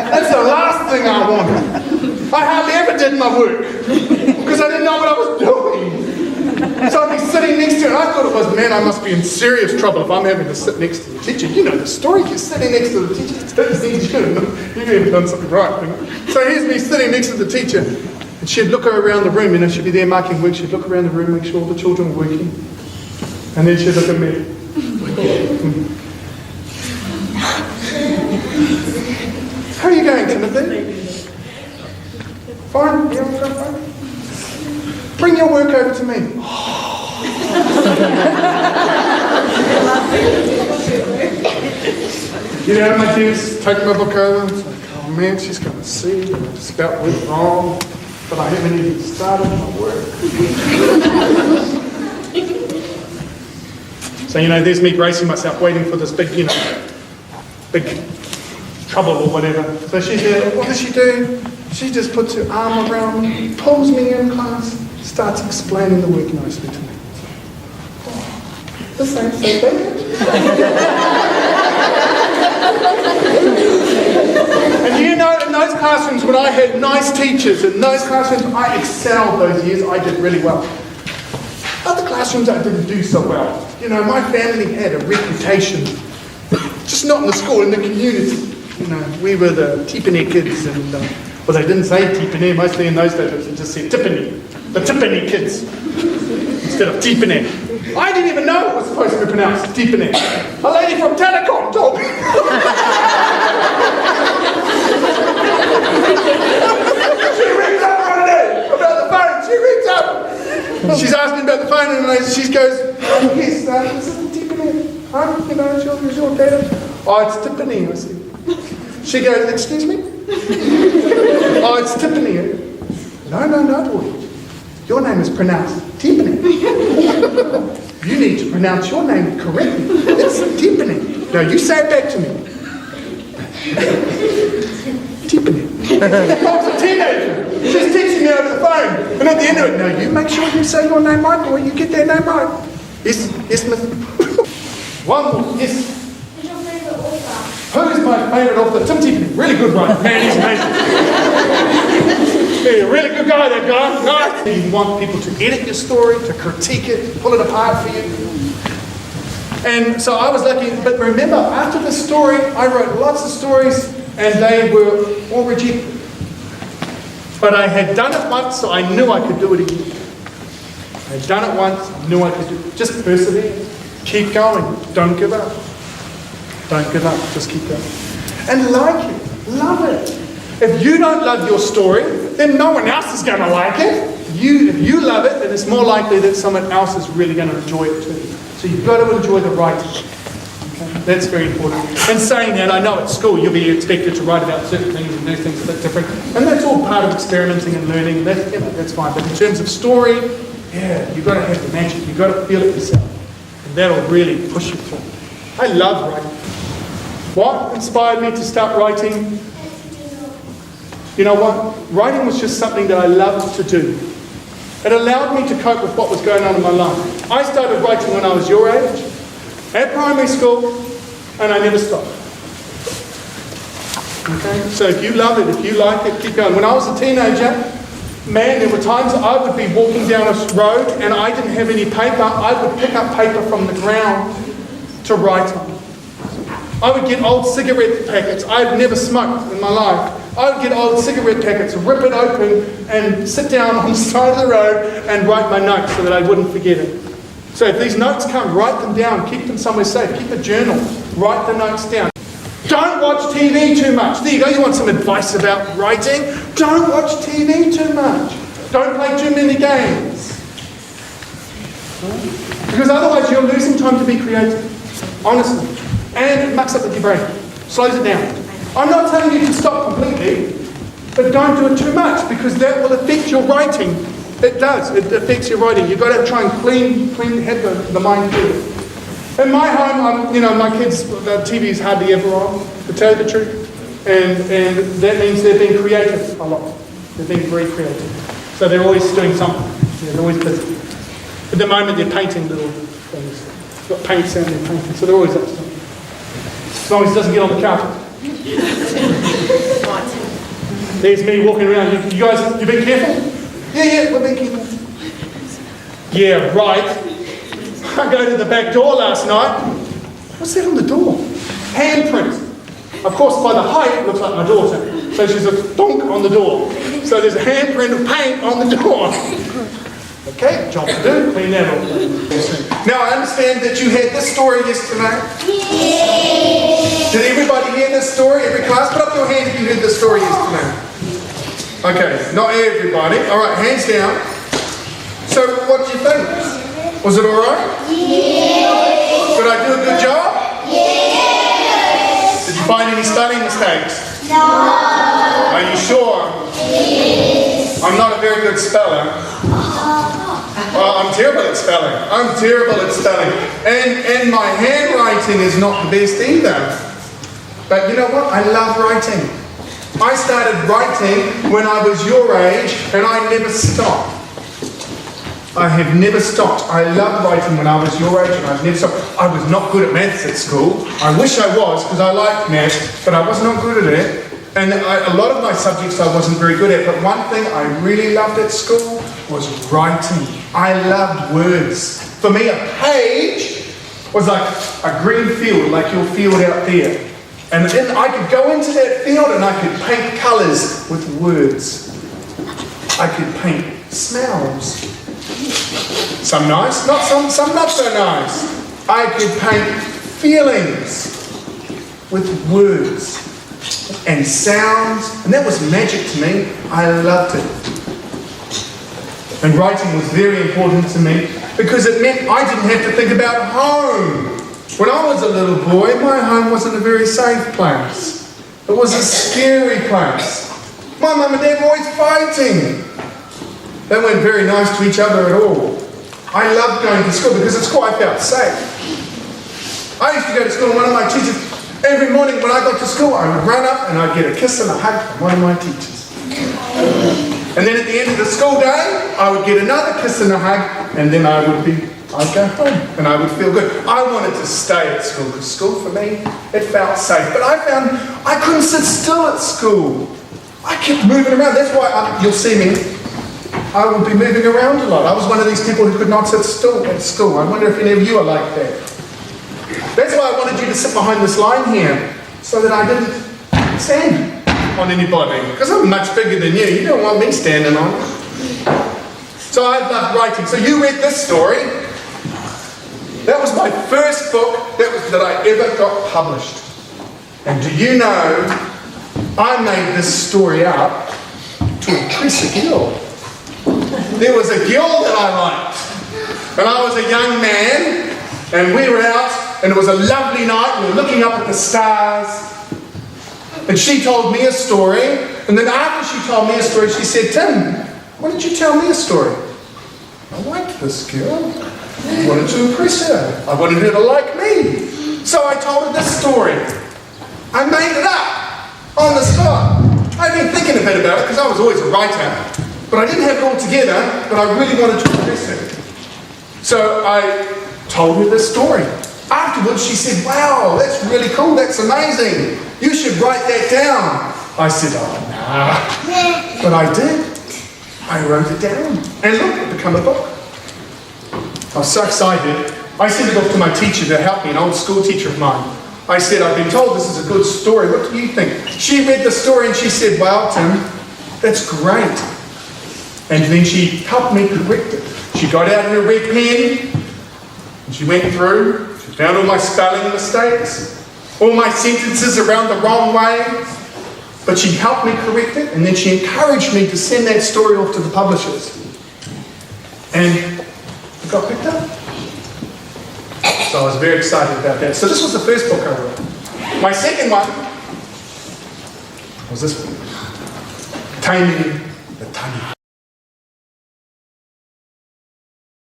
That's the last thing I wanted. I hardly ever did my work because I didn't know what I was doing. So I'd be sitting next to her, and I thought it was, man, I must be in serious trouble if I'm having to sit next to the teacher. You know the story, you're sitting next to the teacher, you've never done something right. You know? So here's me sitting next to the teacher, and she'd look around the room, she'd be there marking work, she'd look around the room, make sure all the children were working, and then she'd look at me. How are you going, Timothy? Fine? Yeah, I'm fine. Bring your work over to me. Get out of my desk, take my book over. It's like, oh man, she's going to see that I spelt went wrong, but I haven't even started my work. So, there's me bracing myself, waiting for this big, big trouble or whatever. So she's there. What does she do? She just puts her arm around me, pulls me in class, starts explaining the work nicely to me. Oh, this ain't so bad. And in those classrooms when I had nice teachers, in those classrooms I excelled those years, I did really well. Other classrooms I didn't do so well. My family had a reputation, just not in the school, in the community. We were the Tipene kids, and well, they didn't say Tipene, mostly in those days they just said Tipene, the Tipene kids, instead of Tipene. I didn't even know it was supposed to be pronounced Tipene. A lady from Telecom told me. She rings up one day about the phone, she rings up. She's asking about the phone, and she goes, yes, this is Tipene. It's your data. Oh, it's Tipene, I said. She goes, excuse me? Oh, it's Tipene. No, boy. Your name is pronounced Tipene. You need to pronounce your name correctly. It's Tipene. Now you say it back to me. Tipene. I was a teenager. She's teaching me over the phone. And at the end of it, now you make sure you say your name right, boy. You get that name right. Yes, miss. One more, yes. Who's my favourite author? Tim Tipene. Really good writer. Man, he's amazing. Yeah, really good guy, that guy. Nice. You want people to edit your story, to critique it, pull it apart for you. And so I was lucky. But remember, after this story, I wrote lots of stories, and they were all rejected. But I had done it once, so I knew I could do it again. I had done it once, I knew I could do it. Just persevere. Keep going. Don't give up. Don't give up, just keep going. And like it, love it. If you don't love your story, then no one else is going to like it. If you love it, then it's more likely that someone else is really going to enjoy it too. So you've got to enjoy the writing. Okay? That's very important. And saying that, I know at school you'll be expected to write about certain things and do things a bit different. And that's all part of experimenting and learning. That's fine. But in terms of story, you've got to have the magic. You've got to feel it yourself. And that'll really push you through. I love writing. What inspired me to start writing? You know what? Writing was just something that I loved to do. It allowed me to cope with what was going on in my life. I started writing when I was your age, at primary school, and I never stopped. Okay? So if you love it, if you like it, keep going. When I was a teenager, man, there were times I would be walking down a road and I didn't have any paper. I would pick up paper from the ground to write on. I would get old cigarette packets. I had never smoked in my life. I would get old cigarette packets, rip it open, and sit down on the side of the road and write my notes so that I wouldn't forget it. So if these notes come, write them down. Keep them somewhere safe. Keep a journal. Write the notes down. Don't watch TV too much. There you go. You want some advice about writing? Don't watch TV too much. Don't play too many games. Because otherwise you're losing time to be creative. Honestly. And it mucks up with your brain. Slows it down. I'm not telling you to stop completely, but don't do it too much because that will affect your writing. It does. It affects your writing. You've got to try and have the mind clear. In my home, my kids, the TV is hardly ever on, to tell you the truth. And that means they're being creative a lot. They're being very creative. So they're always doing something. They're always busy. At the moment, they're painting little things. They've got paints and they're painting, so they're always up to something. As long as it doesn't get on the carpet. There's me walking around. You guys, you been careful? Yeah, we've been careful. Yeah, right. I go to the back door last night. What's that on the door? Handprint. Of course, by the height, it looks like my daughter. So she's a donk on the door. So there's a handprint of paint on the door. Okay, job to do, clean that off. Now I understand that you had this story yesterday. Did everybody hear this story? Every class? Put up your hand if you heard this story yesterday. Okay, not everybody. Alright, hands down. So what do you think? Was it alright? Yes. Did I do a good job? Yes. Did you find any spelling mistakes? No. Are you sure? Yes. I'm not a very good speller. I'm terrible at spelling. I'm terrible at spelling. And my handwriting is not the best either. But you know what? I love writing. I started writing when I was your age and I never stopped. I have never stopped. I loved writing when I was your age and I've never stopped. I was not good at maths at school. I wish I was because I liked maths, but I was not good at it. And a lot of my subjects I wasn't very good at, but one thing I really loved at school was writing. I loved words. For me, a page was like a green field, like your field out there. And then I could go into that field and I could paint colours with words. I could paint smells. Some nice, some not so nice. I could paint feelings with words and sounds, and that was magic to me. I loved it. And writing was very important to me because it meant I didn't have to think about home. When I was a little boy, my home wasn't a very safe place. It was a scary place. My mum and dad were always fighting. They weren't very nice to each other at all. I loved going to school because at school I felt safe. I used to go to school and one of my teachers, every morning when I got to school, I would run up and I'd get a kiss and a hug from one of my teachers. And then at the end of the school day, I would get another kiss and a hug, and then I'd go home and I would feel good. I wanted to stay at school because school for me, it felt safe. But I found I couldn't sit still at school. I kept moving around. That's why you'll see me. I would be moving around a lot. I was one of these people who could not sit still at school. I wonder if any of you are like that. That's why I wanted you to sit behind this line here, so that I didn't stand on anybody. Because I'm much bigger than you. You don't want me standing on it. So I loved writing. So you read this story. That was my first book that I ever got published. And do you know, I made this story up to impress a girl. There was a girl that I liked. And I was a young man, and we were out, and it was a lovely night, we were looking up at the stars, and she told me a story, and then after she told me a story, she said, "Tim, why did you tell me a story?" I liked this girl. I wanted to impress her. I wanted her to like me. So I told her this story. I made it up on the spot. I'd been thinking a bit about it, because I was always a writer, but I didn't have it all together, but I really wanted to impress her. So I told her this story. Afterwards, she said, "Wow, that's really cool, that's amazing. You should write that down." I said, "Oh, nah." But I did. I wrote it down. And look, it became a book. I was so excited. I sent it off to my teacher to help me, an old school teacher of mine. I said, "I've been told this is a good story. What do you think?" She read the story and she said, "Wow, Tim, that's great." And then she helped me correct it. She got out her red pen, and she went through, she found all my spelling mistakes, all my sentences around the wrong way, but she helped me correct it, and then she encouraged me to send that story off to the publishers. And it got picked up. So I was very excited about that. So this was the first book I wrote. My second one was this one, Taming the Tangi.